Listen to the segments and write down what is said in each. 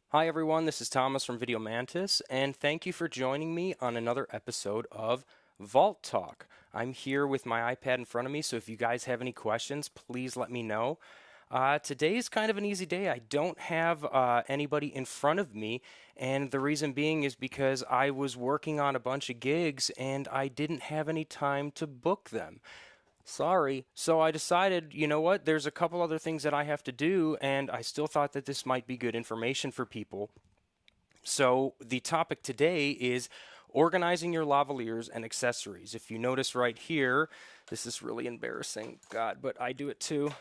Hi everyone, this is Thomas from Video Mantis, and thank you for joining me on another episode of Vault Talk. I'm here with my iPad in front of me, so if you guys have any questions, please let me know. Today is kind of an easy day. I don't have anybody in front of me, and the reason being is because I was working on a bunch of gigs and I didn't have any time to book them. Sorry. So I decided, you know what, there's a couple other things that I have to do, and I still thought that this might be good information for people. So the topic today is organizing your lavaliers and accessories. If you notice right here, this is really embarrassing, God, but I do it too.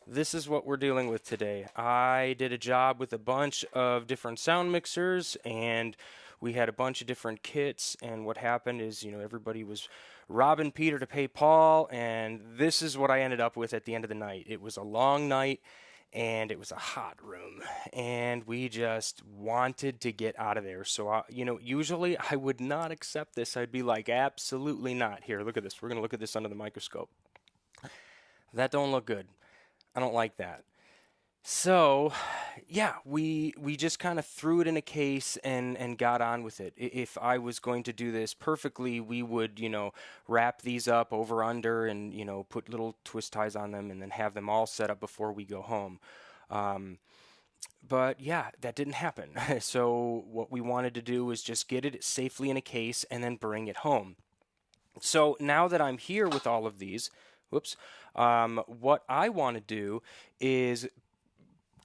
This is what we're dealing with today. I did a job with a bunch of different sound mixers, and we had a bunch of different kits, and what happened is, everybody was robbing Peter to pay Paul, and this is what I ended up with at the end of the night. It was a long night, and it was a hot room, and we just wanted to get out of there. So, usually I would not accept this. I'd be like, absolutely not. Here, look at this. We're going to look at this under the microscope. That don't look good. I don't like that. So, yeah, we just kind of threw it in a case and got on with it. If I was going to do this perfectly, we would, wrap these up over under and, put little twist ties on them and then have them all set up before we go home. But yeah, that didn't happen. So what we wanted to do was just get it safely in a case and then bring it home. So now that I'm here with all of these, what I want to do is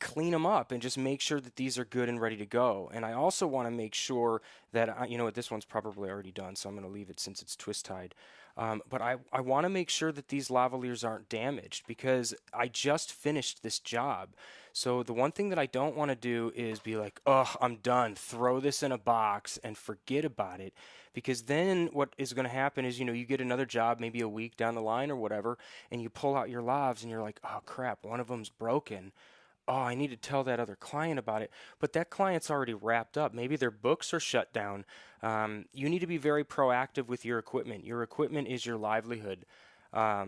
clean them up and just make sure that these are good and ready to go. And I also want to make sure that, this one's probably already done, so I'm going to leave it since it's twist tied. But I want to make sure that these lavaliers aren't damaged because I just finished this job. So the one thing that I don't want to do is be like, oh, I'm done, throw this in a box and forget about it. Because then what is going to happen is, you get another job maybe a week down the line or whatever, and you pull out your lavs and you're like, oh crap, one of them's broken. Oh, I need to tell that other client about it. But that client's already wrapped up. Maybe their books are shut down. You need to be very proactive with your equipment. Your equipment is your livelihood. I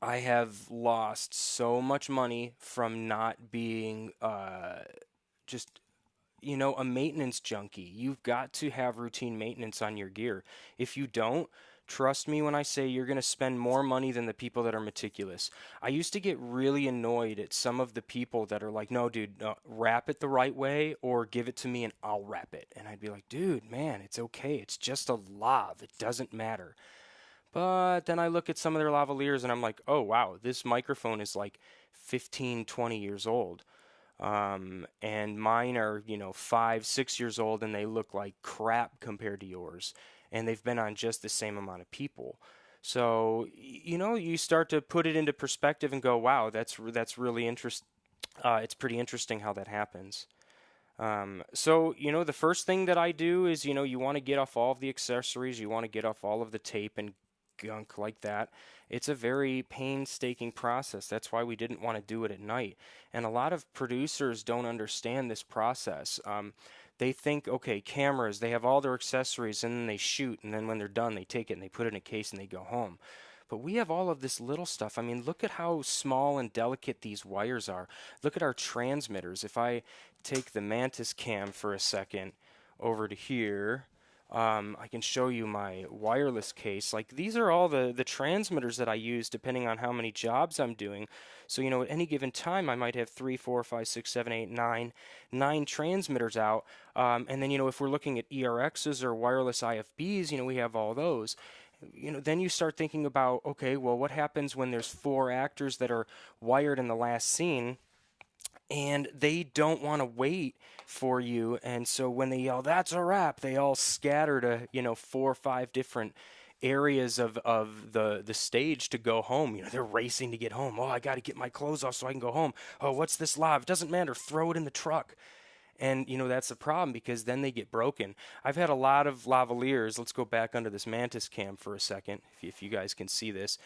have lost so much money from not being just a maintenance junkie. You've got to have routine maintenance on your gear. If you don't, trust me when I say you're going to spend more money than the people that are meticulous. I used to get really annoyed at some of the people that are like, no, dude, wrap it the right way or give it to me and I'll wrap it. And I'd be like, dude, man, it's okay. It's just a lav. It doesn't matter. But then I look at some of their lavaliers and I'm like, oh, wow, this microphone is like 15, 20 years old. And mine are, 5, 6 years old and they look like crap compared to yours. And they've been on just the same amount of people. So, you start to put it into perspective and go, wow, that's really interesting. It's pretty interesting how that happens. So, the first thing that I do is, you want to get off all of the accessories. You want to get off all of the tape and gunk like that. It's a very painstaking process. That's why we didn't want to do it at night. And a lot of producers don't understand this process. They think, okay, cameras, they have all their accessories and then they shoot, and then when they're done, they take it and they put it in a case and they go home. But we have all of this little stuff. I mean, look at how small and delicate these wires are. Look at our transmitters. If I take the Mantis cam for a second over to here, I can show you my wireless case. Like, these are all the transmitters that I use depending on how many jobs I'm doing. So, at any given time, I might have 3, 4, 5, 6, 7, 8, 9 transmitters out. And then, if we're looking at ERXs or wireless IFBs, we have all those. Then you start thinking about, okay, well, what happens when there's 4 actors that are wired in the last scene? And they don't want to wait for you, and so when they yell, "That's a wrap," they all scatter to 4 or 5 different areas of the stage to go home. You know, they're racing to get home. Oh, I got to get my clothes off so I can go home. Oh, what's this lav? It doesn't matter. Throw it in the truck. And, you know, that's the problem because then they get broken. I've had a lot of lavaliers. Let's go back under this Mantis cam for a second, if you guys can see this.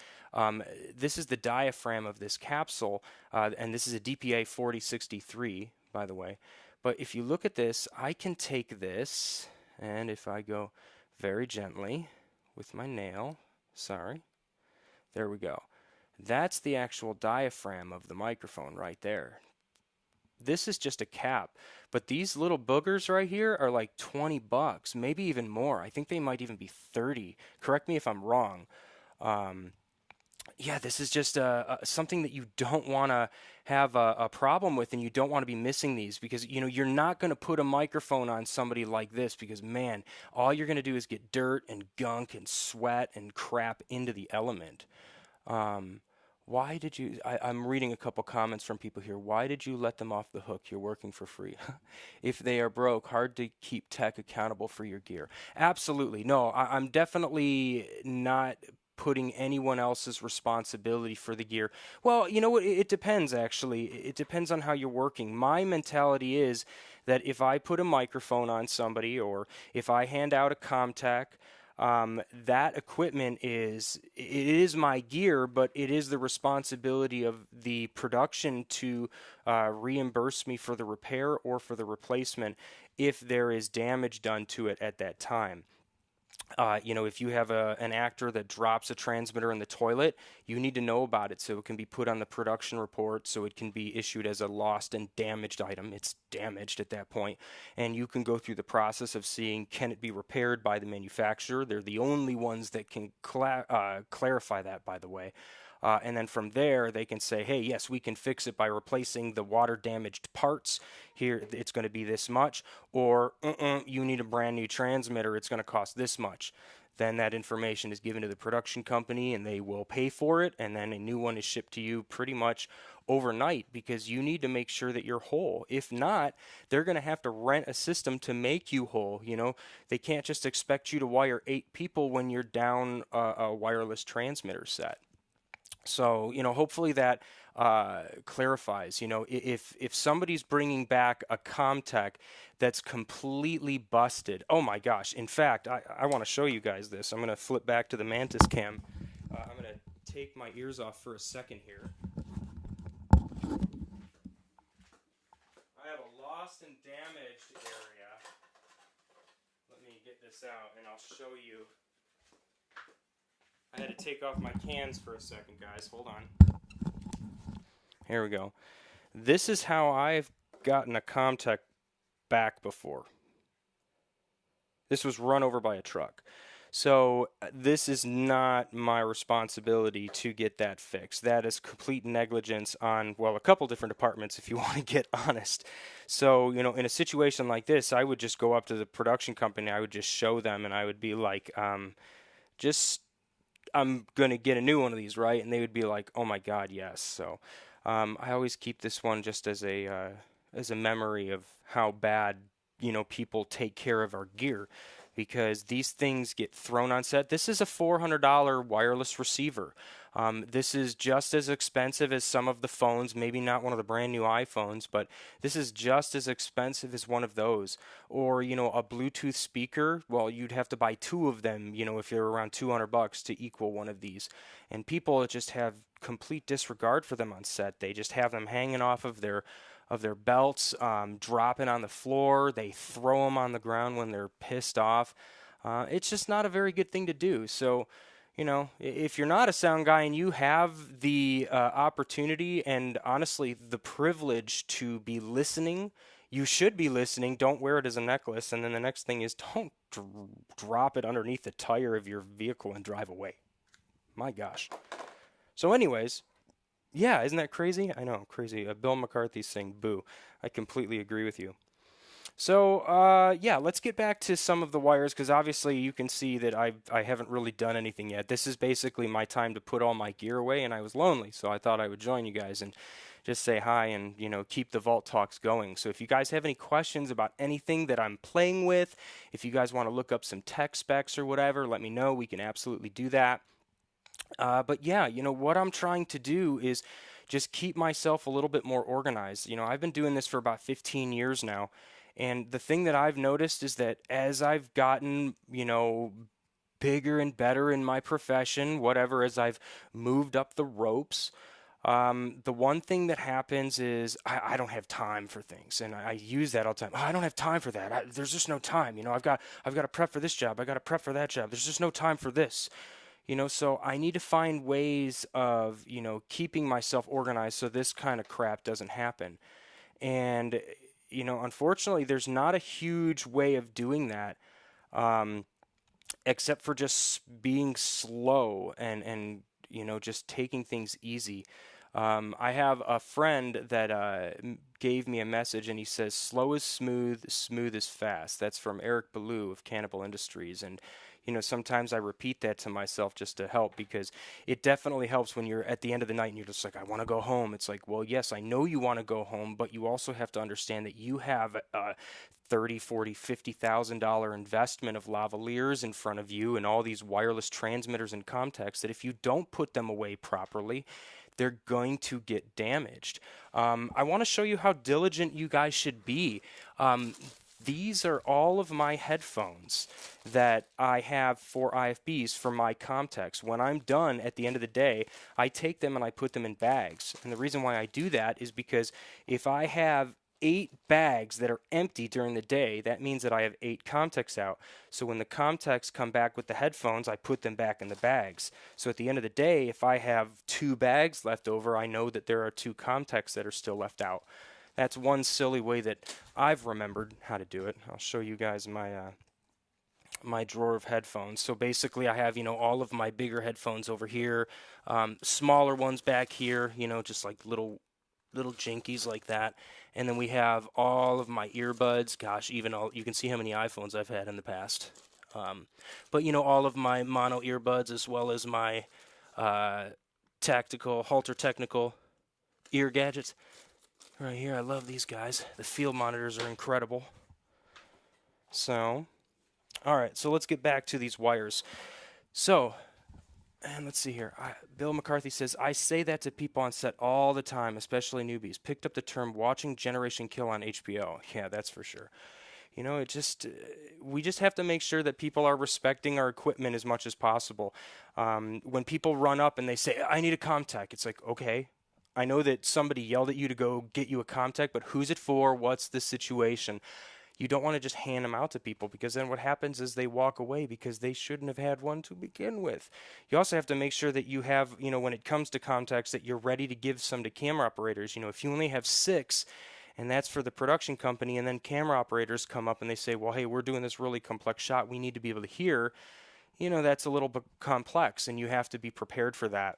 This is the diaphragm of this capsule, and this is a DPA 4063, by the way. But if you look at this, I can take this, and if I go very gently with my nail, sorry, there we go. That's the actual diaphragm of the microphone right there. This is just a cap, but these little boogers right here are like 20 bucks, maybe even more. I think they might even be 30. Correct me if I'm wrong. Um, yeah, this is just something that you don't want to have a problem with, and you don't want to be missing these because you know you're not going to put a microphone on somebody like this because man, all you're going to do is get dirt and gunk and sweat and crap into the element. Um, why did you? I'm reading a couple comments from people here. Why did you let them off the hook? You're working for free. If they are broke, hard to keep tech accountable for your gear. Absolutely. No, I'm definitely not putting anyone else's responsibility for the gear. Well, you know what? It depends, actually. It depends on how you're working. My mentality is that if I put a microphone on somebody or if I hand out a ComTech, that equipment it is my gear, but it is the responsibility of the production to reimburse me for the repair or for the replacement if there is damage done to it at that time. You know, if you have an actor that drops a transmitter in the toilet, you need to know about it so it can be put on the production report so it can be issued as a lost and damaged item. It's damaged at that point, and you can go through the process of seeing can it be repaired by the manufacturer. They're the only ones that can clarify that, by the way. And then from there, they can say, hey, yes, we can fix it by replacing the water damaged parts. Here, it's going to be this much. Or, you need a brand new transmitter. It's going to cost this much. Then that information is given to the production company and they will pay for it. And then a new one is shipped to you pretty much overnight because you need to make sure that you're whole. If not, they're going to have to rent a system to make you whole. You know, they can't just expect you to wire 8 people when you're down a wireless transmitter set. So, you know, hopefully that clarifies. You know, if somebody's bringing back a ComTech that's completely busted, oh my gosh. In fact, I want to show you guys this. I'm going to flip back to the Mantis cam. I'm going to take my ears off for a second here. I have a lost and damaged area. Let me get this out and I'll show you. I had to take off my cans for a second, guys. Hold on. Here we go. This is how I've gotten a ComTech back before. This was run over by a truck. So this is not my responsibility to get that fixed. That is complete negligence on, well, a couple different departments if you want to get honest. So, you know, in a situation like this, I would just go up to the production company. I would just show them and I would be like, just I'm going to get a new one of these, right? And they would be like, oh my God, yes. So I always keep this one just as a memory of how bad, you know, people take care of our gear because these things get thrown on set. This is a $400 wireless receiver. This is just as expensive as some of the phones, maybe not one of the brand new iPhones, but this is just as expensive as one of those. Or, you know, a Bluetooth speaker, well, you'd have to buy 2 of them, you know, if you're around 200 bucks to equal one of these. And people just have complete disregard for them on set. They just have them hanging off of their belts, dropping on the floor. They throw them on the ground when they're pissed off. It's just not a very good thing to do. So, you know, if you're not a sound guy and you have the opportunity and honestly the privilege to be listening, you should be listening. Don't wear it as a necklace. And then the next thing is don't drop it underneath the tire of your vehicle and drive away. My gosh. So anyways, yeah, isn't that crazy? I know, crazy. Bill McCarthy's saying boo. I completely agree with you. So, yeah, let's get back to some of the wires because obviously you can see that I haven't really done anything yet. This is basically my time to put all my gear away, and I was lonely, so I thought I would join you guys and just say hi and, keep the vault talks going. So if you guys have any questions about anything that I'm playing with, if you guys want to look up some tech specs or whatever, let me know. We can absolutely do that. But yeah, what I'm trying to do is just keep myself a little bit more organized. I've been doing this for about 15 years now. And the thing that I've noticed is that as I've gotten, bigger and better in my profession, whatever, as I've moved up the ropes, the one thing that happens is I don't have time for things, and I use that all the time. Oh, I don't have time for that. There's just no time. I've got to prep for this job. I got to prep for that job. There's just no time for this. So I need to find ways of, keeping myself organized so this kind of crap doesn't happen. And, unfortunately, there's not a huge way of doing that, um, except for just being slow and just taking things easy. I have a friend that gave me a message and he says, slow is smooth, smooth is fast. That's from Eric Ballou of Cannibal Industries. And, sometimes I repeat that to myself just to help because it definitely helps when you're at the end of the night and you're just like, I want to go home. It's like, well, yes, I know you want to go home, but you also have to understand that you have 30, 40, $50,000 investment of lavaliers in front of you and all these wireless transmitters and contacts that if you don't put them away properly, they're going to get damaged. I want to show you how diligent you guys should be. These are all of my headphones that I have for IFBs for my Comtex. When I'm done at the end of the day, I take them and I put them in bags. And the reason why I do that is because if I have 8 bags that are empty during the day, that means that I have 8 Comtex out. So when the Comtex come back with the headphones, I put them back in the bags. So at the end of the day, if I have 2 bags left over, I know that there are 2 Comtex that are still left out. That's one silly way that I've remembered how to do it. I'll show you guys my drawer of headphones. So basically, I have all of my bigger headphones over here, smaller ones back here, just like little jinkies like that. And then we have all of my earbuds. Gosh, even all you can see how many iPhones I've had in the past. But all of my mono earbuds as well as my uh, tactical halter technical ear gadgets. Right here, I love these guys. The field monitors are incredible. So, all right, so let's get back to these wires. So, and let's see here. Bill McCarthy says, I say that to people on set all the time, especially newbies. Picked up the term watching Generation Kill on HBO. Yeah, that's for sure. We just have to make sure that people are respecting our equipment as much as possible. When people run up and they say, I need a Comtech, it's like, okay, I know that somebody yelled at you to go get you a Comtech, but who's it for? What's the situation? You don't want to just hand them out to people because then what happens is they walk away because they shouldn't have had one to begin with. You also have to make sure that you have, when it comes to contacts, that you're ready to give some to camera operators. If you only have 6 and that's for the production company and then camera operators come up and they say, well, hey, we're doing this really complex shot. We need to be able to hear, that's a little bit complex and you have to be prepared for that.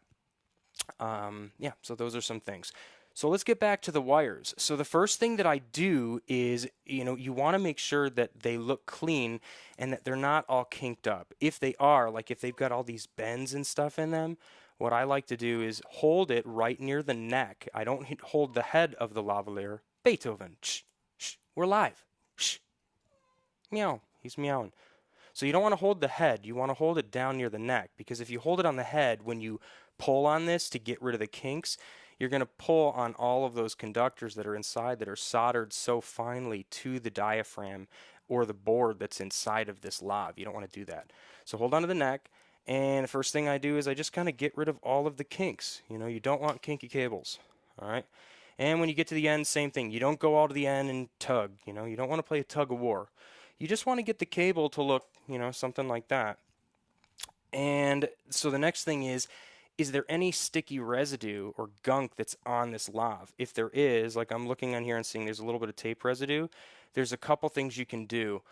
Yeah, so those are some things. So let's get back to the wires. So the first thing that I do is, you want to make sure that they look clean and that they're not all kinked up. If they are, like if they've got all these bends and stuff in them, what I like to do is hold it right near the neck. I don't hold the head of the lavalier. Beethoven, shh, shh, we're live. Shh, meow, he's meowing. So you don't want to hold the head. You want to hold it down near the neck because if you hold it on the head, when you pull on this to get rid of the kinks, you're going to pull on all of those conductors that are inside that are soldered so finely to the diaphragm or the board that's inside of this lav. You don't want to do that. So hold on to the neck, and the first thing I do is I just kind of get rid of all of the kinks. You don't want kinky cables. All right. And when you get to the end, same thing. You don't go all to the end and tug. You don't want to play a tug of war. You just want to get the cable to look, something like that. And so the next thing is there any sticky residue or gunk that's on this lav? If there is, like I'm looking on here and seeing there's a little bit of tape residue, there's a couple things you can do.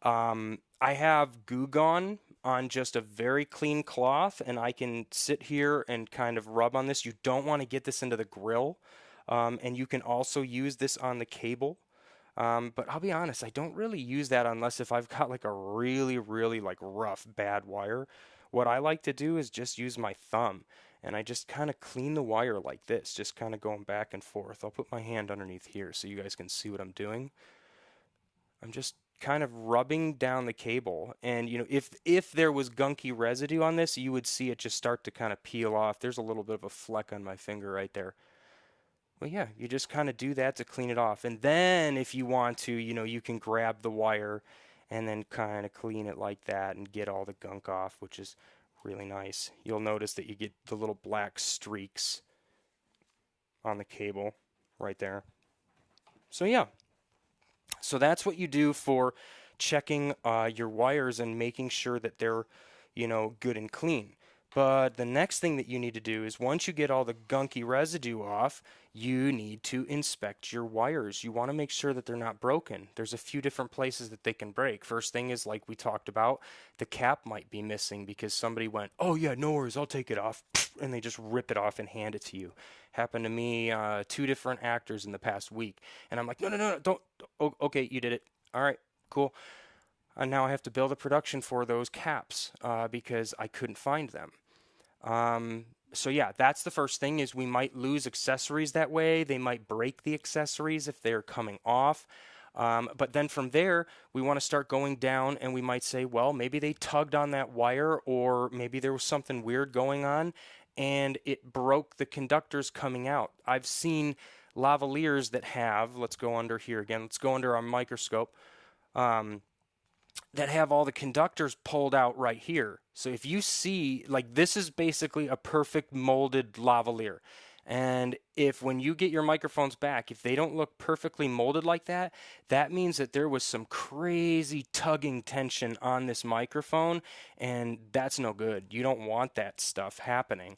I have Goo Gone on just a very clean cloth, and I can sit here and kind of rub on this. You don't want to get this into the grill, and you can also use this on the cable. But I'll be honest, I don't really use that unless if I've got like a really, really like rough, bad wire. What I like to do is just use my thumb and I just kind of clean the wire like this, just kind of going back and forth. I'll put my hand underneath here so you guys can see what I'm doing. I'm just kind of rubbing down the cable, and if there was gunky residue on this, you would see it just start to kind of peel off. There's a little bit of a fleck on my finger right there. Well, yeah, you just kind of do that to clean it off. And then if you want to, you can grab the wire and then kind of clean it like that and get all the gunk off, which is really nice. You'll notice that you get the little black streaks on the cable right there. So yeah, so that's what you do for checking your wires and making sure that they're, good and clean. But the next thing that you need to do is once you get all the gunky residue off, you need to inspect your wires. You want to make sure that they're not broken. There's a few different places that they can break. First thing is, like we talked about, the cap might be missing because somebody went, "Oh yeah, no worries, I'll take it off," and they just rip it off and hand it to you. Happened to me, two different actors in the past week, and I'm like, "No, no, no, no, don't. Oh, okay, you did it. All right, cool." And now I have to build a production for those caps because I couldn't find them. So yeah, that's the first thing is we might lose accessories that way. They might break the accessories if they're coming off. But then from there, we want to start going down and we might say, well, maybe they tugged on that wire or maybe there was something weird going on and it broke the conductors coming out. I've seen lavaliers that have, let's go under here again, let's go under our microscope. That have all the conductors pulled out right here. So if you see, like this is basically a perfect molded lavalier. And if when you get your microphones back, if they don't look perfectly molded like that, that means that there was some crazy tugging tension on this microphone, and that's no good. You don't want that stuff happening.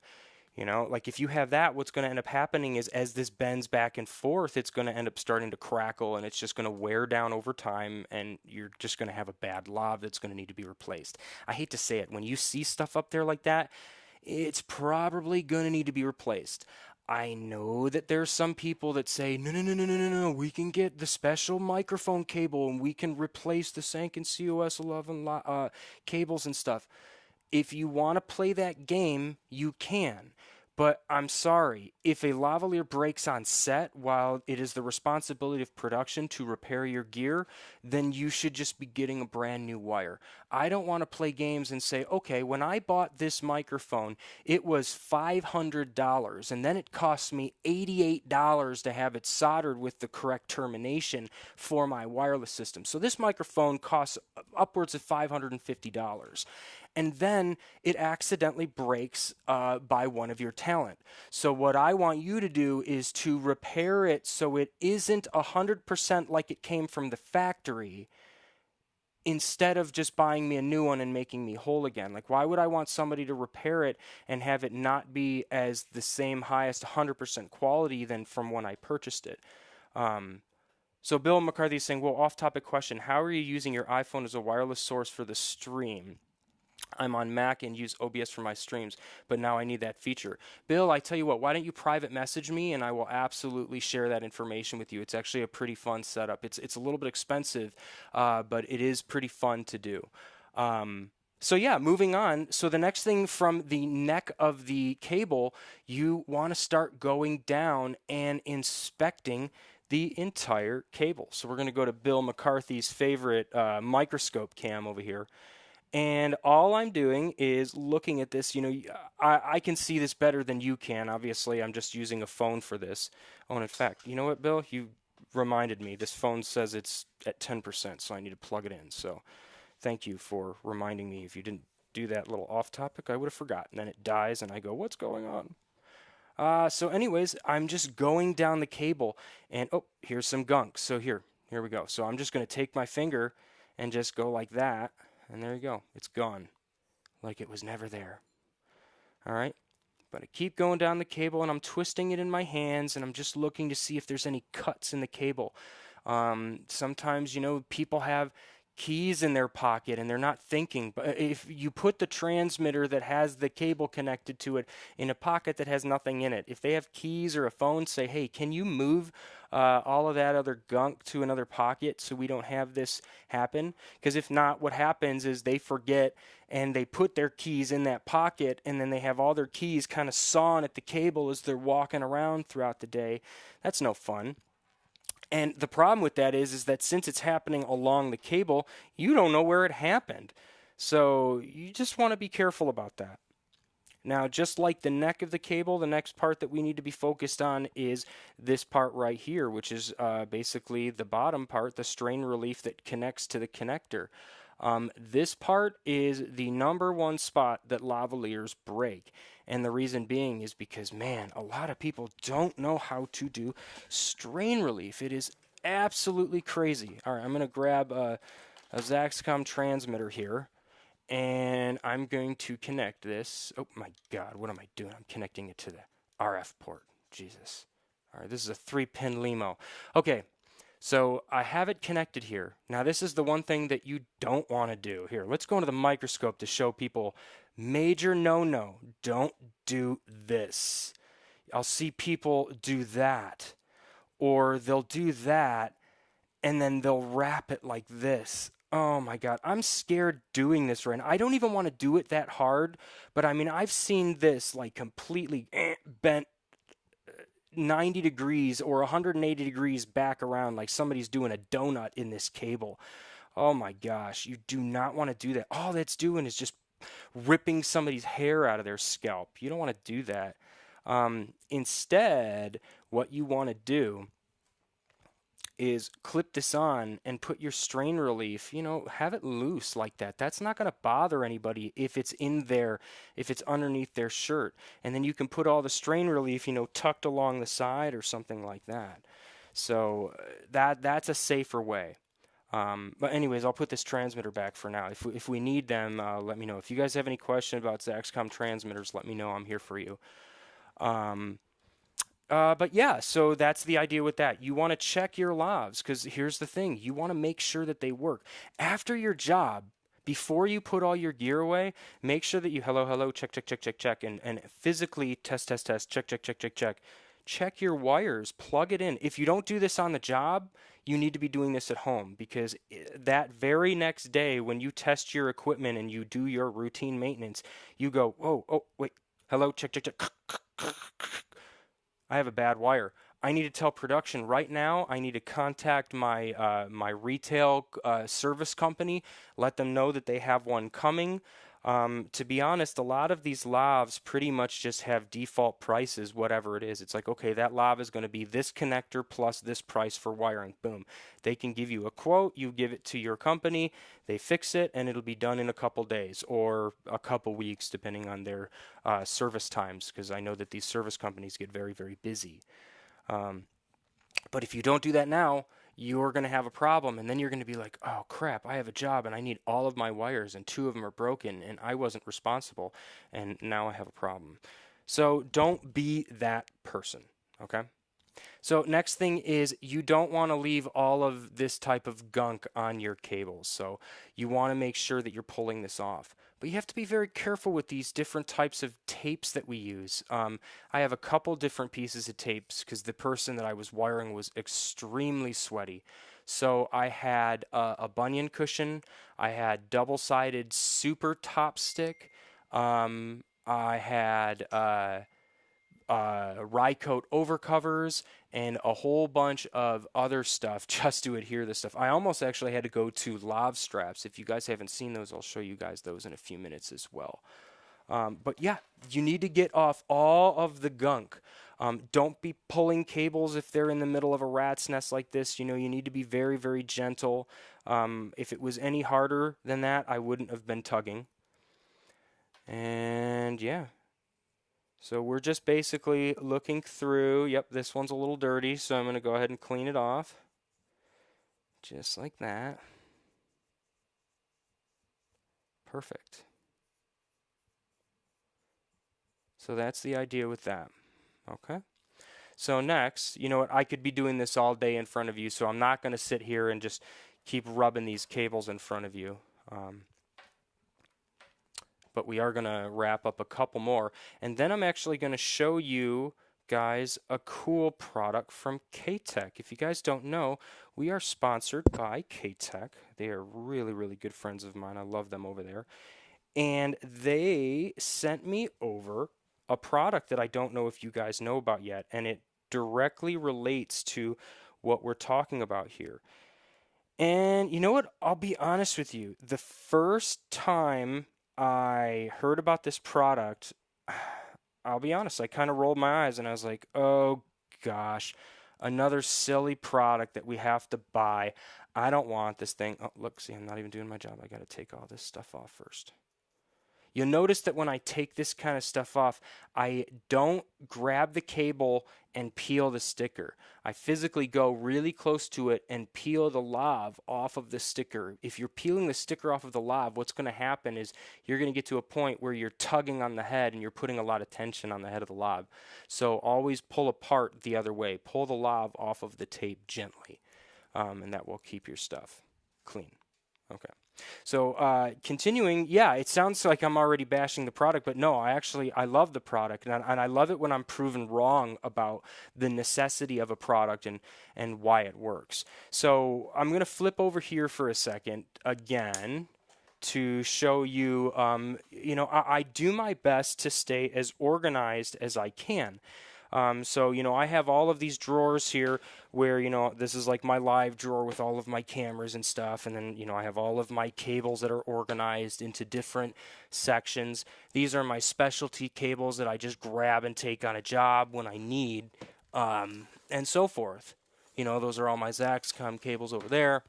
Like if you have that, what's going to end up happening is as this bends back and forth, it's going to end up starting to crackle and it's just going to wear down over time and you're just going to have a bad lav that's going to need to be replaced. I hate to say it. When you see stuff up there like that, it's probably going to need to be replaced. I know that there's some people that say, no, no, no, no, no, no, no, we can get the special microphone cable and we can replace the Sanken COS 11 cables and stuff. If you want to play that game, you can. But I'm sorry, if a lavalier breaks on set while it is the responsibility of production to repair your gear, then you should just be getting a brand new wire. I don't want to play games and say, okay, when I bought this microphone, it was $500 and then it cost me $88 to have it soldered with the correct termination for my wireless system. So this microphone costs upwards of $550. And then it accidentally breaks by one of your talent. So what I want you to do is to repair it so it isn't 100% like it came from the factory, instead of just buying me a new one and making me whole again. Like, why would I want somebody to repair it and have it not be as the same highest 100% quality than from when I purchased it? So Bill McCarthy is saying, well, off-topic question, how are you using your iPhone as a wireless source for the stream? I'm on Mac and use OBS for my streams, but now I need that feature. Bill, I tell you what, why don't you private message me and I will absolutely share that information with you. It's actually a pretty fun setup. It's a little bit expensive, but it is pretty fun to do. So yeah, moving on. So the next thing from the neck of the cable, you want to start going down and inspecting the entire cable. So we're going to go to Bill McCarthy's favorite microscope cam over here. And all I'm doing is looking at this. I can see this better than you can. Obviously, I'm just using a phone for this. Oh, and in fact, you know what, Bill? You reminded me. This phone says it's at 10%, so I need to plug it in. So thank you for reminding me. If you didn't do that little off topic, I would have forgotten. Then it dies, and I go, what's going on? So anyways, I'm just going down the cable, and oh, here's some gunk. So here we go. So I'm just going to take my finger and just go like that. And there you go. It's gone. Like it was never there. All right. But I keep going down the cable and I'm twisting it in my hands and I'm just looking to see if there's any cuts in the cable. Sometimes, people have keys in their pocket and they're not thinking. But if you put the transmitter that has the cable connected to it in a pocket that has nothing in it, if they have keys or a phone, say, hey, can you move all of that other gunk to another pocket so we don't have this happen. Because if not, what happens is they forget and they put their keys in that pocket, and then they have all their keys kind of sawing at the cable as they're walking around throughout the day. That's no fun. And the problem with that is that since it's happening along the cable, you don't know where it happened. So you just want to be careful about that. Now, just like the neck of the cable, the next part that we need to be focused on is this part right here, which is basically the bottom part, the strain relief that connects to the connector. This part is the #1 spot that lavaliers break. And the reason being is because, man, a lot of people don't know how to do strain relief. It is absolutely crazy. All right, I'm going to grab a Zaxcom transmitter here, and I'm going to connect this. Oh my God, what am I doing? I'm connecting it to the RF port. Jesus. All right, this is a 3-pin LEMO. Okay, so I have it connected here. Now this is the one thing that you don't want to do. Here, let's go into the microscope to show people major no-no. Don't do this. I'll see people do that, or they'll do that and then they'll wrap it like this. Oh my God, I'm scared doing this right now. I don't even want to do it that hard, but I mean, I've seen this like completely bent 90 degrees or 180 degrees back around like somebody's doing a donut in this cable. Oh my gosh, you do not want to do that. All that's doing is just ripping somebody's hair out of their scalp. You don't want to do that. Instead, what you want to do is clip this on and put your strain relief, have it loose like that. That's not going to bother anybody if it's in there, if it's underneath their shirt. And then you can put all the strain relief, tucked along the side or something like that. So that's a safer way. But anyways, I'll put this transmitter back for now. If we need them, let me know. If you guys have any question about Zaxcom transmitters, let me know. I'm here for you. But yeah, so that's the idea with that. You want to check your lavs because here's the thing. You want to make sure that they work. After your job, before you put all your gear away, make sure that you hello, check, and physically test, check. Check your wires, plug it in. If you don't do this on the job, you need to be doing this at home because that very next day when you test your equipment and you do your routine maintenance, you go, whoa, oh, wait, hello, check. I have a bad wire. I need to tell production right now. I need to contact my retail service company, let them know that they have one coming. To be honest, a lot of these lavs pretty much just have default prices, whatever it is. It's like, okay, that lav is going to be this connector plus this price for wiring. Boom. They can give you a quote, you give it to your company, they fix it, and it'll be done in a couple days or a couple weeks, depending on their service times, because I know that these service companies get very, very busy. But if you don't do that now, you're going to have a problem, and then you're going to be like, oh crap, I have a job and I need all of my wires and 2 of them are broken and I wasn't responsible and now I have a problem. So don't be that person, okay? So next thing is you don't want to leave all of this type of gunk on your cables. So you want to make sure that you're pulling this off. But you have to be very careful with these different types of tapes that we use. I have a couple different pieces of tapes because the person that I was wiring was extremely sweaty. So I had a bunion cushion. I had double-sided super top stick. I had Rycoat overcovers and a whole bunch of other stuff just to adhere this stuff. I almost actually had to go to lav straps. If you guys haven't seen those, I'll show you guys those in a few minutes as well. But yeah, you need to get off all of the gunk. Don't be pulling cables if they're in the middle of a rat's nest like this. You need to be very, very gentle. If it was any harder than that, I wouldn't have been tugging. And yeah. So we're just basically looking through. Yep, this one's a little dirty, so I'm going to go ahead and clean it off. Just like that. Perfect. So that's the idea with that. Okay. So next, you know what, I could be doing this all day in front of you, so I'm not going to sit here and just keep rubbing these cables in front of you. But we are going to wrap up a couple more. And then I'm actually going to show you guys, a cool product from K-Tek. If you guys don't know, we are sponsored by K-Tek. They are really, really good friends of mine. I love them over there. And they sent me over a product that I don't know if you guys know about yet, and it directly relates to what we're talking about here. And you know what? I'll be honest with you. The first time I heard about this product, I'll be honest, I kind of rolled my eyes and I was like, oh gosh, another silly product that we have to buy. I don't want this thing. Oh, look, see, I'm not even doing my job. I got to take all this stuff off first. You'll notice that when I take this kind of stuff off, I don't grab the cable and peel the sticker. I physically go really close to it and peel the lav off of the sticker. If you're peeling the sticker off of the lav, what's going to happen is you're going to get to a point where you're tugging on the head and you're putting a lot of tension on the head of the lav. So always pull apart the other way. Pull the lav off of the tape gently, and that will keep your stuff clean. Okay. So continuing, yeah, it sounds like I'm already bashing the product, but no, I love the product, and I love it when I'm proven wrong about the necessity of a product and why it works. So I'm going to flip over here for a second again to show you, I do my best to stay as organized as I can. So, I have all of these drawers here where, this is like my live drawer with all of my cameras and stuff. And then, I have all of my cables that are organized into different sections. These are my specialty cables that I just grab and take on a job when I need, and so forth. Those are all my Zaxcom cables over there.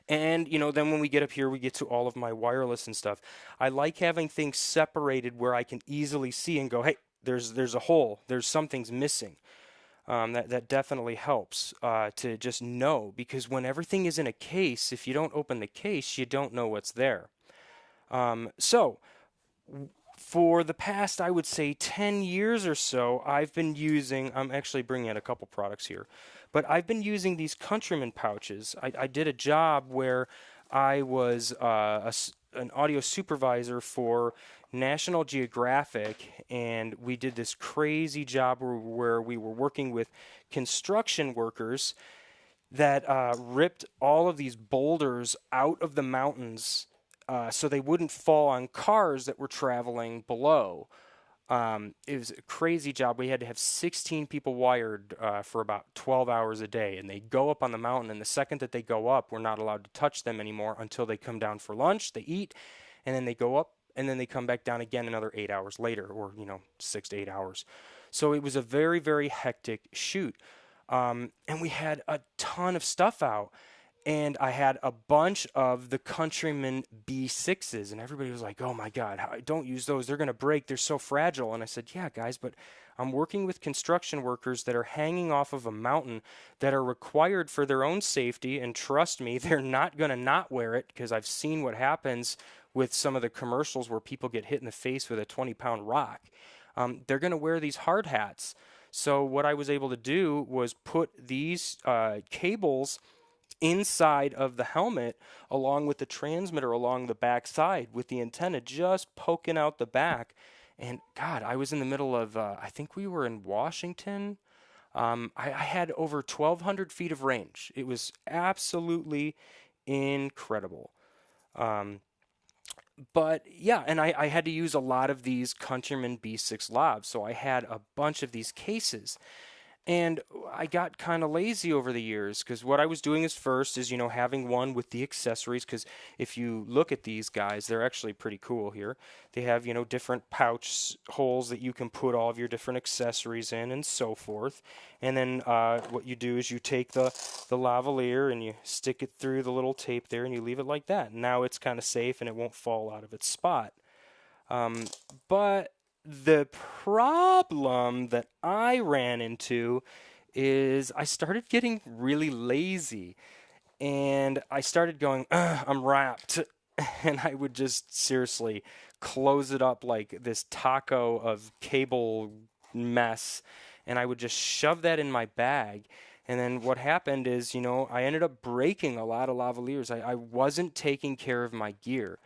And, then when we get up here, we get to all of my wireless and stuff. I like having things separated where I can easily see and go, hey, there's a hole, there's something's missing. That definitely helps to just know, because when everything is in a case, if you don't open the case, you don't know what's there. So for the past, I would say 10 years or so, I've been using, I'm actually bringing in a couple products here, but I've been using these Countryman pouches. I did a job where I was an audio supervisor for National Geographic, and we did this crazy job where we were working with construction workers that ripped all of these boulders out of the mountains so they wouldn't fall on cars that were traveling below. It was a crazy job. We had to have 16 people wired for about 12 hours a day, and they go up on the mountain, and the second that they go up, we're not allowed to touch them anymore until they come down for lunch, they eat, and then they go up, and then they come back down again another 8 hours later, or 6 to 8 hours. So it was a very, very hectic shoot. And we had a ton of stuff out. And I had a bunch of the Countryman B6s, and everybody was like, oh my God, don't use those. They're going to break. They're so fragile. And I said, yeah, guys, but I'm working with construction workers that are hanging off of a mountain that are required for their own safety. And trust me, they're not going to not wear it, because I've seen what happens with some of the commercials where people get hit in the face with a 20-pound rock. They're going to wear these hard hats. So what I was able to do was put these cables inside of the helmet along with the transmitter along the back side, with the antenna just poking out the back. And God, I was in the middle of, I think we were in Washington. I had over 1,200 feet of range. It was absolutely incredible. But yeah, and I had to use a lot of these Countryman B6 lavs, so I had a bunch of these cases. And I got kind of lazy over the years, because what I was doing is first is, having one with the accessories, because if you look at these guys, they're actually pretty cool here. They have, different pouch holes that you can put all of your different accessories in and so forth. And then what you do is you take the lavalier and you stick it through the little tape there and you leave it like that. Now it's kind of safe and it won't fall out of its spot. But the problem that I ran into is I started getting really lazy, and I started going, I'm wrapped, and I would just seriously close it up like this taco of cable mess, and I would just shove that in my bag. And then what happened is, I ended up breaking a lot of lavaliers. I wasn't taking care of my gear.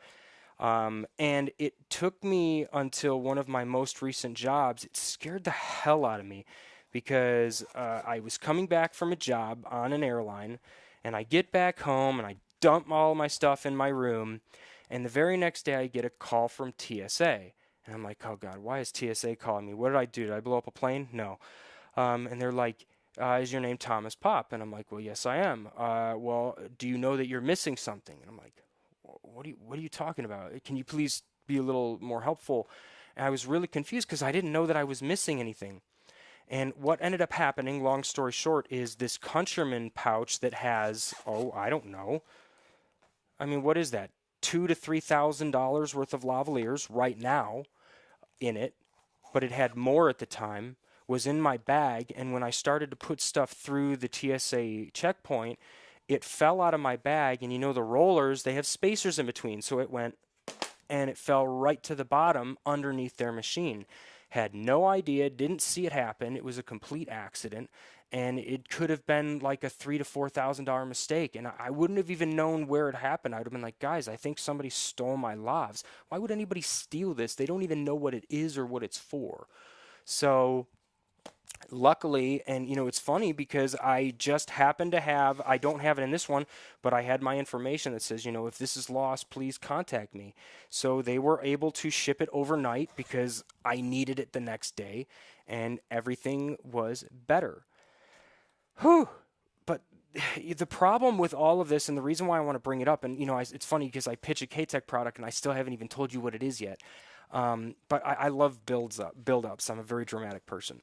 And it took me until one of my most recent jobs. It scared the hell out of me because I was coming back from a job on an airline, and I get back home and I dump all my stuff in my room, and the very next day I get a call from TSA. And I'm like, oh God, why is TSA calling me? What did I do? Did I blow up a plane? No. And they're like, is your name Thomas Pop? And I'm like, well, yes, I am. Well, do you know that you're missing something? And I'm like, what are you talking about? Can you please be a little more helpful? And I was really confused because I didn't know that I was missing anything. And what ended up happening, long story short, is this Countryman pouch that has, oh, I don't know. I mean, what is that? $2,000 to $3,000 worth of Lavaliers right now in it, but it had more at the time, was in my bag. And when I started to put stuff through the TSA checkpoint, it fell out of my bag. And you know, the rollers, they have spacers in between. So it went and it fell right to the bottom underneath their machine. Had no idea, didn't see it happen. It was a complete accident, and it could have been like a $3,000 to $4,000 mistake, and I wouldn't have even known where it happened. I'd have been like, guys, I think somebody stole my lavs. Why would anybody steal this? They don't even know what it is or what it's for. So luckily, and you know, it's funny because I just happen to have, I don't have it in this one, but I had my information that says, you know, if this is lost, please contact me. So they were able to ship it overnight because I needed it the next day, and everything was better. Whew. But the problem with all of this, and the reason why I want to bring it up, and you know, it's funny because I pitch a K-Tek product and I still haven't even told you what it is yet. But I love build ups. I'm a very dramatic person.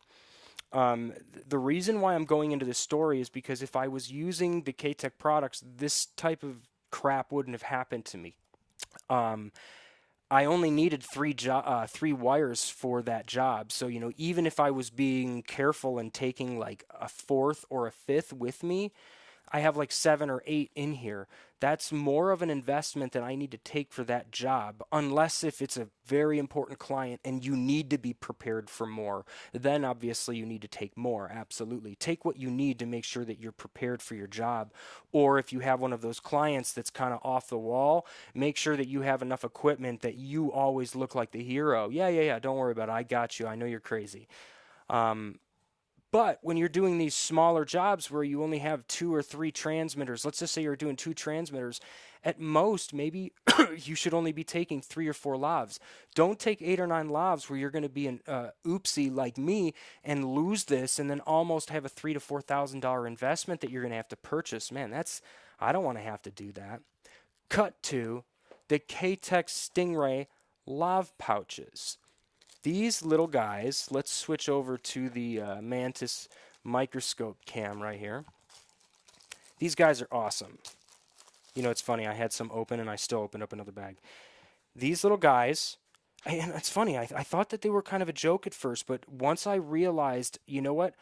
The reason why I'm going into this story is because if I was using the K-Tek products, this type of crap wouldn't have happened to me. Um, I only needed three wires for that job. So, you know, even if I was being careful and taking like a fourth or a fifth with me, I have like 7 or 8 in here. That's more of an investment than I need to take for that job, unless if it's a very important client and you need to be prepared for more. Then obviously you need to take more. Absolutely. Take what you need to make sure that you're prepared for your job. Or if you have one of those clients that's kind of off the wall, make sure that you have enough equipment that you always look like the hero. Yeah. Don't worry about it. I got you. I know you're crazy. Um, but when you're doing these smaller jobs where you only have 2 or 3 transmitters, let's just say you're doing 2 transmitters, at most, maybe you should only be taking 3 or 4 lavs. Don't take 8 or 9 lavs where you're going to be an oopsie like me and lose this and then almost have a $3,000 to $4,000 investment that you're going to have to purchase. Man, I don't want to have to do that. Cut to the K-Tek Stingray lav pouches. These little guys, let's switch over to the Mantis microscope cam right here. These guys are awesome. You know, it's funny, I had some open and I still opened up another bag. These little guys, and it's funny, I thought that they were kind of a joke at first, but once I realized, you know what?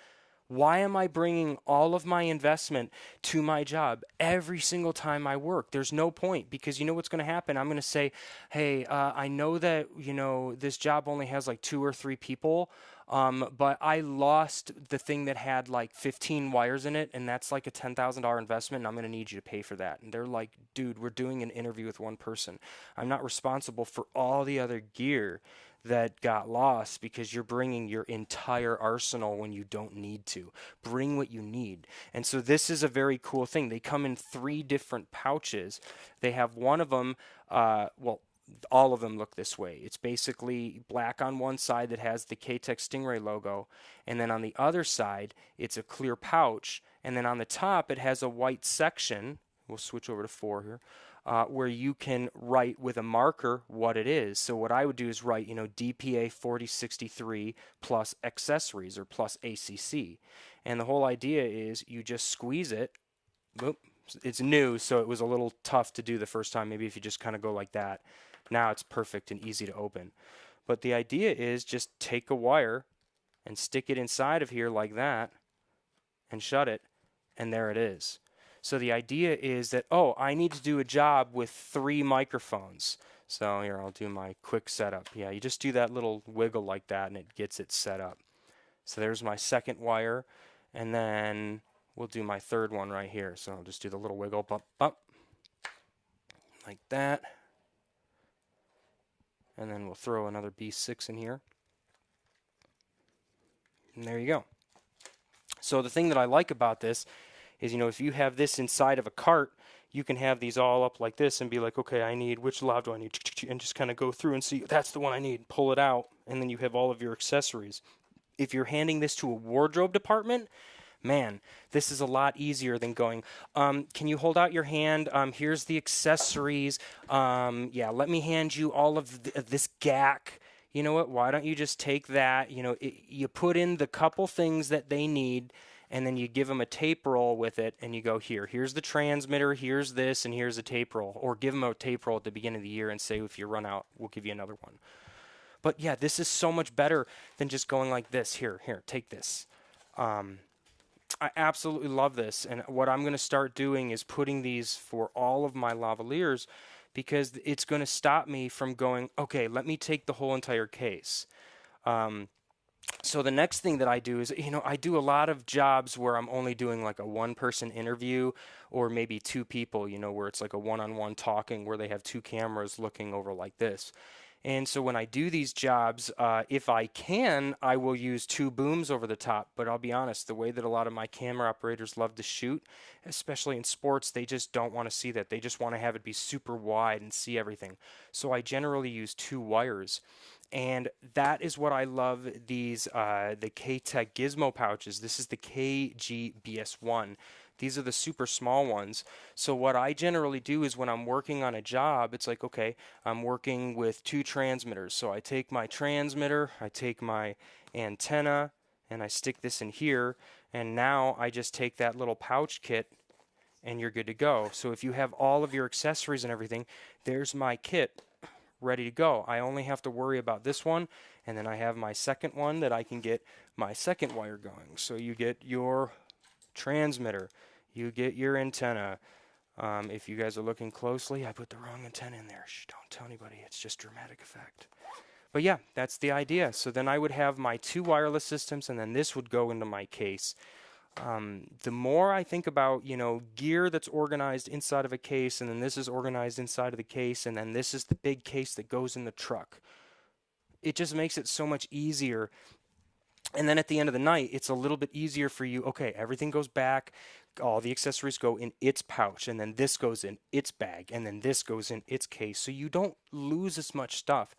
Why am I bringing all of my investment to my job every single time I work? There's no point because you know what's going to happen? I'm going to say, hey, I know that, you know, this job only has like 2 or 3 people, but I lost the thing that had like 15 wires in it, and that's like a $10,000 investment, and I'm going to need you to pay for that. And they're like, dude, we're doing an interview with one person. I'm not responsible for all the other gear that got lost because you're bringing your entire arsenal when you don't need to. Bring what you need. And so this is a very cool thing. They come in 3 different pouches. They have one of them, well, all of them look this way. It's basically black on one side that has the K-Tek Stingray logo, and then on the other side, it's a clear pouch, and then on the top, it has a white section. We'll switch over to 4 here. Where you can write with a marker what it is. So what I would do is write, you know, DPA 4063 plus accessories or plus ACC. And the whole idea is you just squeeze it. Boop. It's new, so it was a little tough to do the first time. Maybe if you just kind of go like that. Now it's perfect and easy to open. But the idea is just take a wire and stick it inside of here like that and shut it, and there it is. So the idea is that, oh, I need to do a job with 3 microphones. So here, I'll do my quick setup. Yeah, you just do that little wiggle like that and it gets it set up. So there's my second wire, and then we'll do my third one right here. So I'll just do the little wiggle, bump, bump, like that. And then we'll throw another B6 in here. And there you go. So the thing that I like about this is, if you have this inside of a cart, you can have these all up like this and be like, okay, I need, which lav do I need? And just kind of go through and see, that's the one I need. Pull it out, and then you have all of your accessories. If you're handing this to a wardrobe department, man, this is a lot easier than going, can you hold out your hand? Here's the accessories. Yeah, let me hand you all of this gack. You know what? Why don't you just take that? You put in the couple things that they need, and then you give them a tape roll with it, and you go, here's the transmitter, here's this, and here's a tape roll. Or give them a tape roll at the beginning of the year and say, if you run out, we'll give you another one. But yeah, this is so much better than just going like this. Here, take this. I absolutely love this, and what I'm going to start doing is putting these for all of my Lavaliers, because it's going to stop me from going, okay, let me take the whole entire case. So the next thing that I do is, I do a lot of jobs where I'm only doing like a one-person interview, or maybe two people, where it's like a one-on-one talking where they have two cameras looking over like this. And so when I do these jobs, if I can, I will use two booms over the top. But I'll be honest, the way that a lot of my camera operators love to shoot, especially in sports, they just don't want to see that. They just want to have it be super wide and see everything. So I generally use two wires. And that is what I love these, the K-Tek Gizmo pouches. This is the KGBS1. These are the super small ones. So what I generally do is when I'm working on a job, it's like, okay, I'm working with two transmitters. So I take my transmitter, I take my antenna, and I stick this in here. And now I just take that little pouch kit, and you're good to go. So if you have all of your accessories and everything, there's my kit ready to go. I only have to worry about this one, and then I have my second one that I can get my second wire going. So you get your transmitter, you get your antenna. If you guys are looking closely, I put the wrong antenna in there. Shh, don't tell anybody, it's just dramatic effect. But yeah, that's the idea. So then I would have my two wireless systems, and then this would go into my case. The more I think about, gear that's organized inside of a case, and then this is organized inside of the case, and then this is the big case that goes in the truck, it just makes it so much easier. And then at the end of the night, it's a little bit easier for you. Okay, everything goes back, all the accessories go in its pouch, and then this goes in its bag, and then this goes in its case, so you don't lose as much stuff.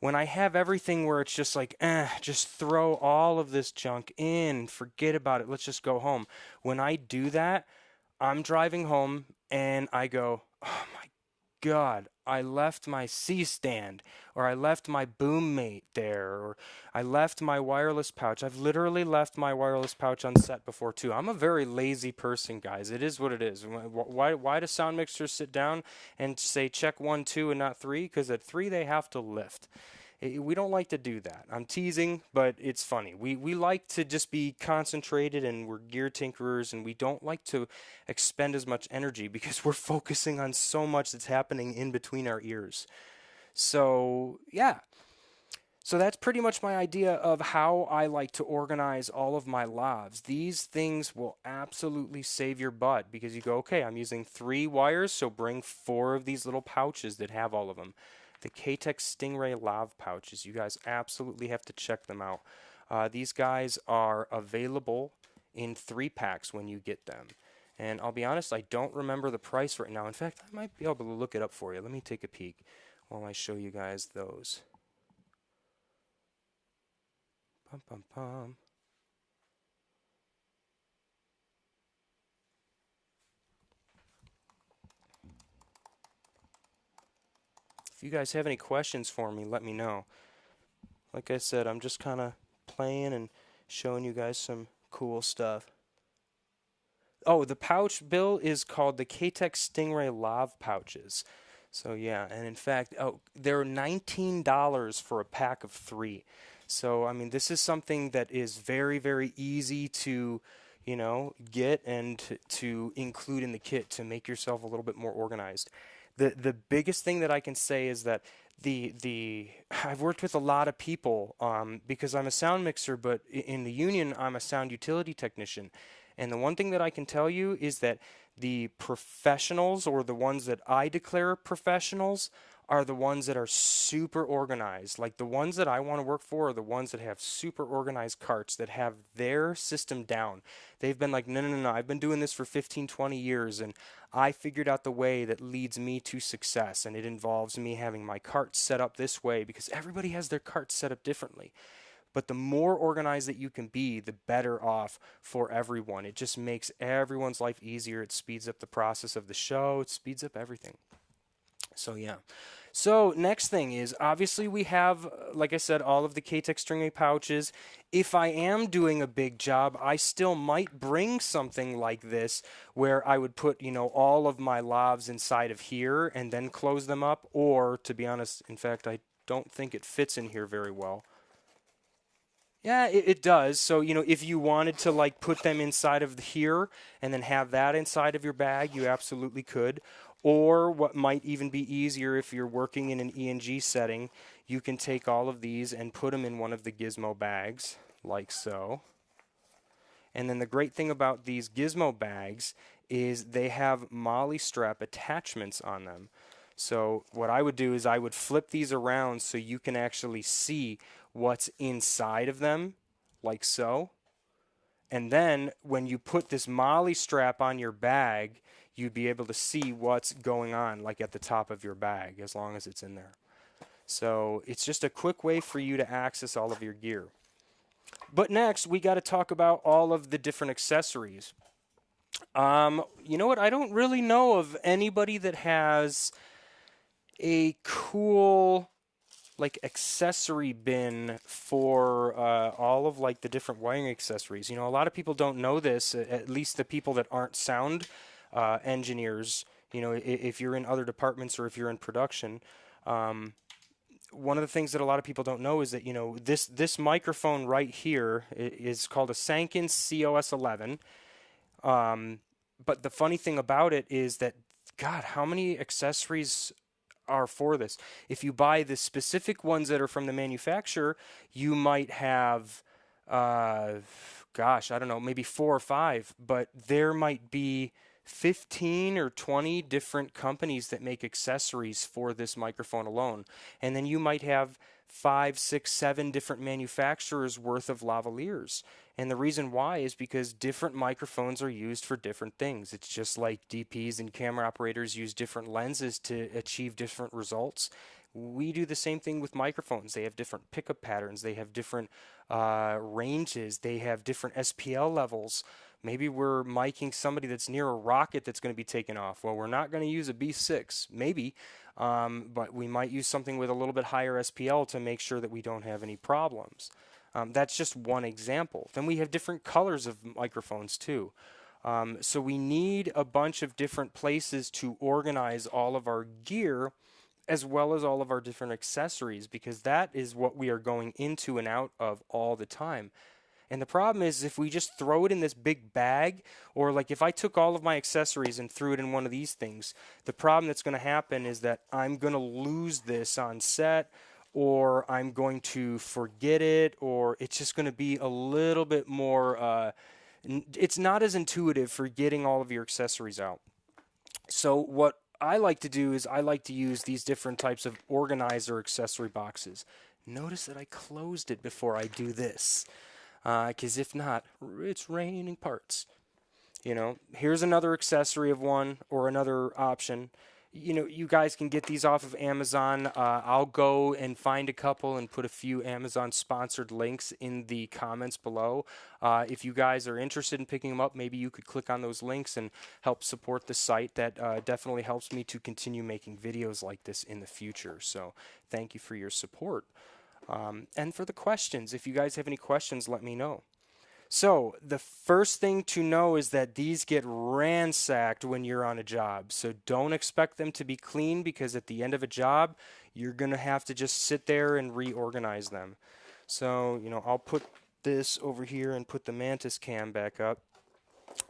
When I have everything where it's just like, just throw all of this junk in, forget about it, let's just go home. When I do that, I'm driving home and I go, oh my God, I left my C-stand, or I left my boom mate there, or I left my wireless pouch. I've literally left my wireless pouch on set before too. I'm a very lazy person, guys. It is what it is. Why do sound mixers sit down and say check 1, 2, and not 3? Because at 3 they have to lift. We don't like to do that. I'm teasing, but it's funny. We like to just be concentrated, and we're gear tinkerers, and we don't like to expend as much energy because we're focusing on so much that's happening in between our ears. So, yeah. So that's pretty much my idea of how I like to organize all of my lavs. These things will absolutely save your butt, because you go, okay, I'm using 3 wires, so bring 4 of these little pouches that have all of them. The K-Tek Stingray Lav pouches. You guys absolutely have to check them out. These guys are available in 3 packs when you get them. And I'll be honest, I don't remember the price right now. In fact, I might be able to look it up for you. Let me take a peek while I show you guys those. Pum, pum, pum. If you guys have any questions for me, let me know. Like I said, I'm just kind of playing and showing you guys some cool stuff. Oh, the pouch bill is called the K-Tek Stingray Lav pouches. So yeah, and in fact, they're $19 for a pack of 3. So I mean, this is something that is very, very easy to, get and to include in the kit to make yourself a little bit more organized. The biggest thing that I can say is that I've worked with a lot of people because I'm a sound mixer, but in the union I'm a sound utility technician. And the one thing that I can tell you is that the professionals, or the ones that I declare professionals, are the ones that are super organized. Like the ones that I want to work for are the ones that have super organized carts that have their system down. They've been like, no, no, no, no, I've been doing this for 15, 20 years and I figured out the way that leads me to success. And it involves me having my cart set up this way because everybody has their cart set up differently. But the more organized that you can be, the better off for everyone. It just makes everyone's life easier. It speeds up the process of the show. It speeds up everything. So yeah. So next thing is obviously we have, like I said, all of the K-Tek stringy pouches. If I am doing a big job, I still might bring something like this where I would put, all of my lavs inside of here and then close them up. Or to be honest, in fact, I don't think it fits in here very well. Yeah, it does. So, if you wanted to like put them inside of here and then have that inside of your bag, you absolutely could. Or what might even be easier if you're working in an ENG setting, you can take all of these and put them in one of the Gizmo bags, like so. And then the great thing about these Gizmo bags is they have MOLLE strap attachments on them. So what I would do is I would flip these around so you can actually see what's inside of them, like so. And then when you put this MOLLE strap on your bag, you'd be able to see what's going on, like at the top of your bag, as long as it's in there. So it's just a quick way for you to access all of your gear. But next, we got to talk about all of the different accessories. You know what? I don't really know of anybody that has a cool like accessory bin for all of like the different wiring accessories. A lot of people don't know this, at least the people that aren't sound engineers. If you're in other departments or if you're in production, one of the things that a lot of people don't know is that this microphone right here is called a Sanken COS11. But the funny thing about it is that, God, how many accessories are for this? If you buy the specific ones that are from the manufacturer, you might have, gosh, I don't know, maybe 4 or 5, but there might be 15 or 20 different companies that make accessories for this microphone alone. And then you might have 5, 6, 7 different manufacturers worth of lavaliers. And the reason why is because different microphones are used for different things. It's just like DPs and camera operators use different lenses to achieve different results. We do the same thing with microphones. They have different pickup patterns. They have different ranges. They have different SPL levels. Maybe we're miking somebody that's near a rocket that's going to be taken off. Well, we're not going to use a B6, maybe, but we might use something with a little bit higher SPL to make sure that we don't have any problems. That's just one example. Then we have different colors of microphones too. So we need a bunch of different places to organize all of our gear as well as all of our different accessories, because that is what we are going into and out of all the time. And the problem is if we just throw it in this big bag, or like if I took all of my accessories and threw it in one of these things, the problem that's going to happen is that I'm going to lose this on set, or I'm going to forget it, or it's just going to be a little bit more, it's not as intuitive for getting all of your accessories out. So what I like to do is I like to use these different types of organizer accessory boxes. Notice that I closed it before I do this, because if not, it's raining parts. Here's another accessory of one, or another option. You guys can get these off of Amazon. I'll go and find a couple and put a few Amazon sponsored links in the comments below. If you guys are interested in picking them up, maybe you could click on those links and help support the site. That definitely helps me to continue making videos like this in the future. So thank you for your support. And for the questions, if you guys have any questions, let me know. So the first thing to know is that these get ransacked when you're on a job. So don't expect them to be clean, because at the end of a job, you're going to have to just sit there and reorganize them. So, I'll put this over here and put the Mantis cam back up.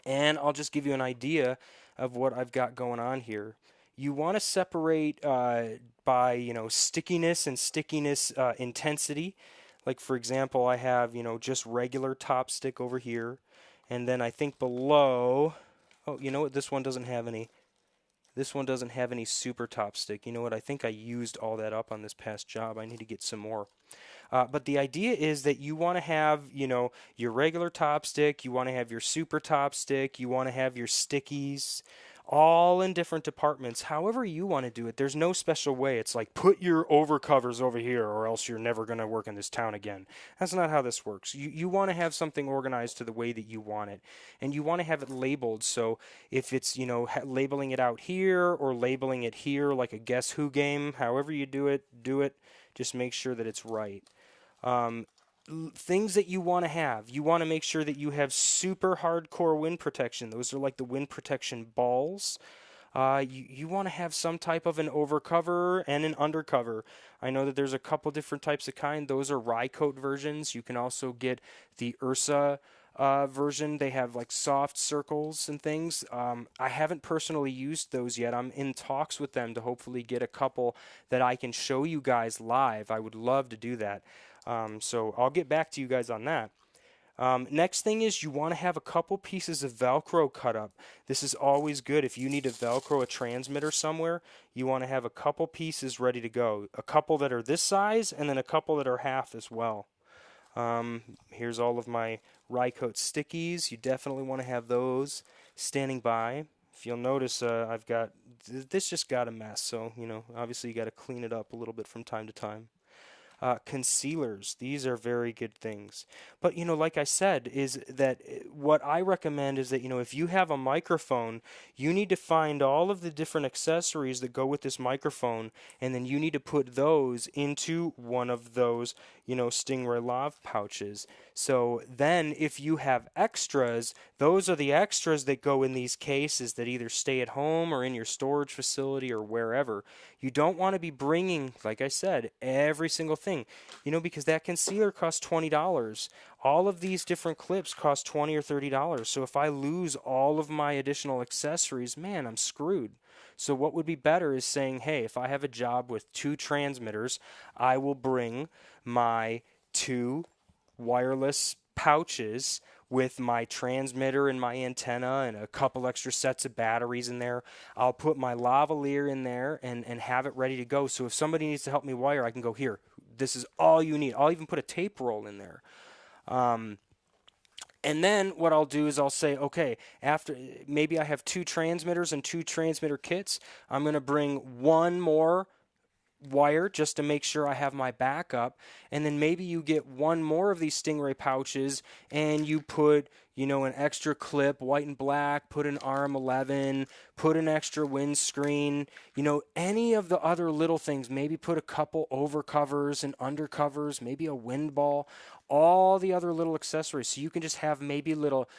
And I'll just give you an idea of what I've got going on here. You want to separate by, stickiness and stickiness intensity. Like, for example, I have, just regular top stick over here. And then I think below, oh, you know what? This one doesn't have any. This one doesn't have any super top stick. You know what? I think I used all that up on this past job. I need to get some more. But the idea is that you want to have, your regular top stick, you want to have your super top stick, you want to have your stickies, all in different departments. However you want to do it, there's no special way. It's like put your overcovers over here, or else you're never going to work in this town again. That's not how this works. You want to have something organized to the way that you want it, and you want to have it labeled. So if it's labeling it out here or labeling it here, like a Guess Who game, however you do it, do it. Just make sure that it's right. Um, Things that you want to have. You want to make sure that you have super hardcore wind protection. Those are like the wind protection balls. You want to have some type of an overcover and an undercover. I know that there's a couple different types of kind. Those are rye coat versions. You can also get the Ursa version. They have like soft circles and things. I haven't personally used those yet. I'm in talks with them to hopefully get a couple that I can show you guys live. I would love to do that. So I'll get back to you guys on that. Next thing is you want to have a couple pieces of Velcro cut up. This is always good. If you need to Velcro a transmitter somewhere, you want to have a couple pieces ready to go. A couple that are this size and then a couple that are half as well. Here's all of my Rycoat stickies. You definitely want to have those standing by. If you'll notice, I've got, this just got a mess, so, obviously you got to clean it up a little bit from time to time. Concealers, these are very good things. But, like I said, is that what I recommend is that, if you have a microphone, you need to find all of the different accessories that go with this microphone, and then you need to put those into one of those, Stingray Lav pouches. So then if you have extras, those are the extras that go in these cases that either stay at home or in your storage facility or wherever. You don't want to be bringing, like I said, every single thing, because that concealer costs $20. All of these different clips cost $20 or $30. So if I lose all of my additional accessories, man, I'm screwed. So what would be better is saying, hey, if I have a job with 2 transmitters, I will bring my 2 wireless pouches with my transmitter and my antenna and a couple extra sets of batteries in there. I'll put my lavalier in there and have it ready to go. So if somebody needs to help me wire, I can go, here, this is all you need. I'll even put a tape roll in there. And then what I'll do is I'll say, okay, after maybe I have 2 transmitters and 2 transmitter kits, I'm going to bring one more wire just to make sure I have my backup, and then maybe you get one more of these Stingray pouches and you put an extra clip, white and black, put an RM11, put an extra windscreen, any of the other little things, maybe put a couple overcovers and undercovers, maybe a wind ball, all the other little accessories, so you can just have maybe little,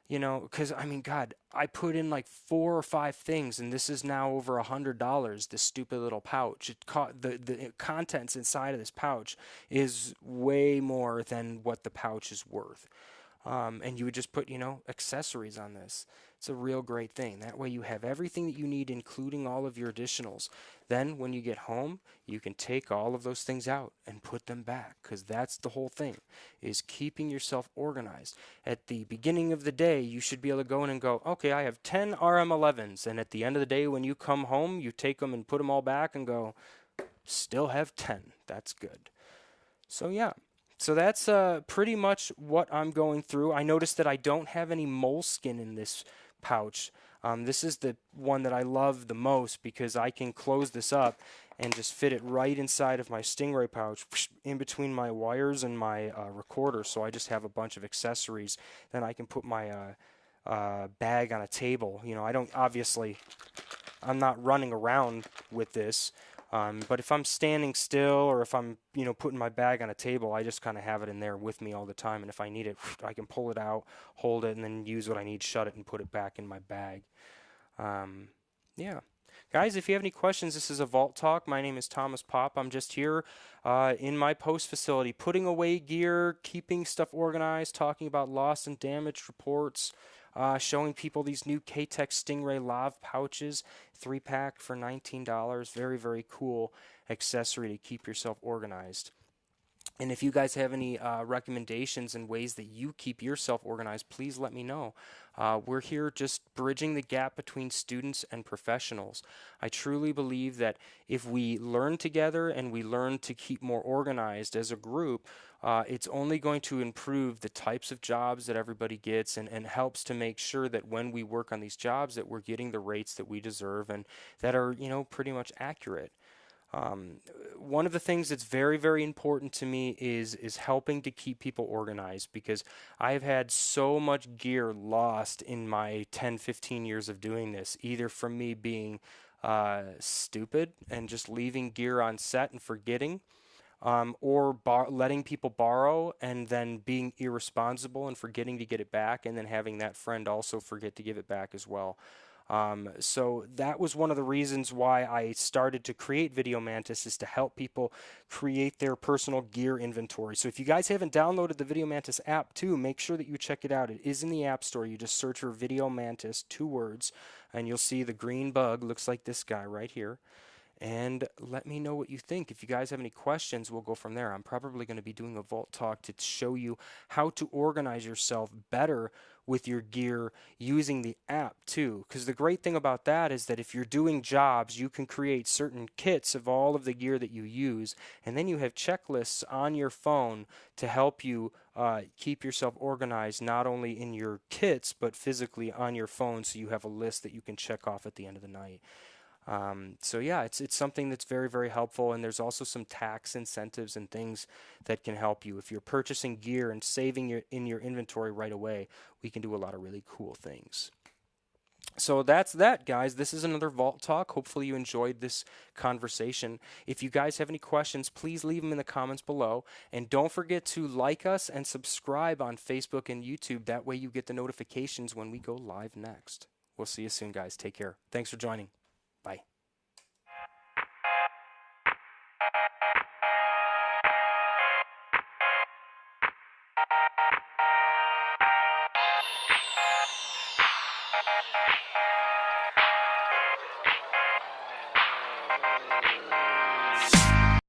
because God, I put in like 4 or 5 things, and this is now over $100. This stupid little pouch. The contents inside of this pouch is way more than what the pouch is worth. And you would just put, accessories on this. It's a real great thing. That way you have everything that you need, including all of your additionals. Then when you get home, you can take all of those things out and put them back, because that's the whole thing, is keeping yourself organized. At the beginning of the day, you should be able to go in and go, okay, I have 10 RM11s, and at the end of the day, when you come home, you take them and put them all back and go, still have 10. That's good. So yeah. So that's pretty much what I'm going through. I noticed that I don't have any moleskin in this pouch. This is the one that I love the most because I can close this up and just fit it right inside of my Stingray pouch in between my wires and my recorder. So I just have a bunch of accessories. Then I can put my bag on a table. I'm not running around with this. But if I'm standing still or if I'm, putting my bag on a table, I just kind of have it in there with me all the time. And if I need it, I can pull it out, hold it, and then use what I need, shut it, and put it back in my bag. Yeah. Guys, if you have any questions, this is a Vault Talk. My name is Thomas Pop. I'm just here in my post facility, putting away gear, keeping stuff organized, talking about lost and damaged reports, showing people these new K-Tek Stingray Lav pouches, 3-pack for $19. Very, very cool accessory to keep yourself organized. And if you guys have any recommendations and ways that you keep yourself organized, please let me know. We're here just bridging the gap between students and professionals. I truly believe that if we learn together and we learn to keep more organized as a group, it's only going to improve the types of jobs that everybody gets, and helps to make sure that when we work on these jobs that we're getting the rates that we deserve and that are, pretty much accurate. Um, One of the things that's very, very important to me is helping to keep people organized, because I've had so much gear lost in my 10, 15 years of doing this, either from me being stupid and just leaving gear on set and forgetting, or letting people borrow and then being irresponsible and forgetting to get it back, and then having that friend also forget to give it back as well. So that was one of the reasons why I started to create Video Mantis, is to help people create their personal gear inventory. So if you guys haven't downloaded the Video Mantis app too, make sure that you check it out. It is in the App Store. You just search for Video Mantis, 2 words, and you'll see the green bug. Looks like this guy right here, and let me know what you think. If you guys have any questions, we'll go from there. I'm probably going to be doing a Vault talk to show you how to organize yourself better with your gear using the app too. Because the great thing about that is that if you're doing jobs, you can create certain kits of all of the gear that you use, and then you have checklists on your phone to help you keep yourself organized, not only in your kits, but physically on your phone, so you have a list that you can check off at the end of the night. So yeah, it's something that's very, very helpful, and there's also some tax incentives and things that can help you. If you're purchasing gear and saving in your inventory right away, we can do a lot of really cool things. So that's that, guys. This is another Vault Talk. Hopefully you enjoyed this conversation. If you guys have any questions, please leave them in the comments below. And don't forget to like us and subscribe on Facebook and YouTube. That way you get the notifications when we go live next. We'll see you soon, guys. Take care. Thanks for joining. Bye.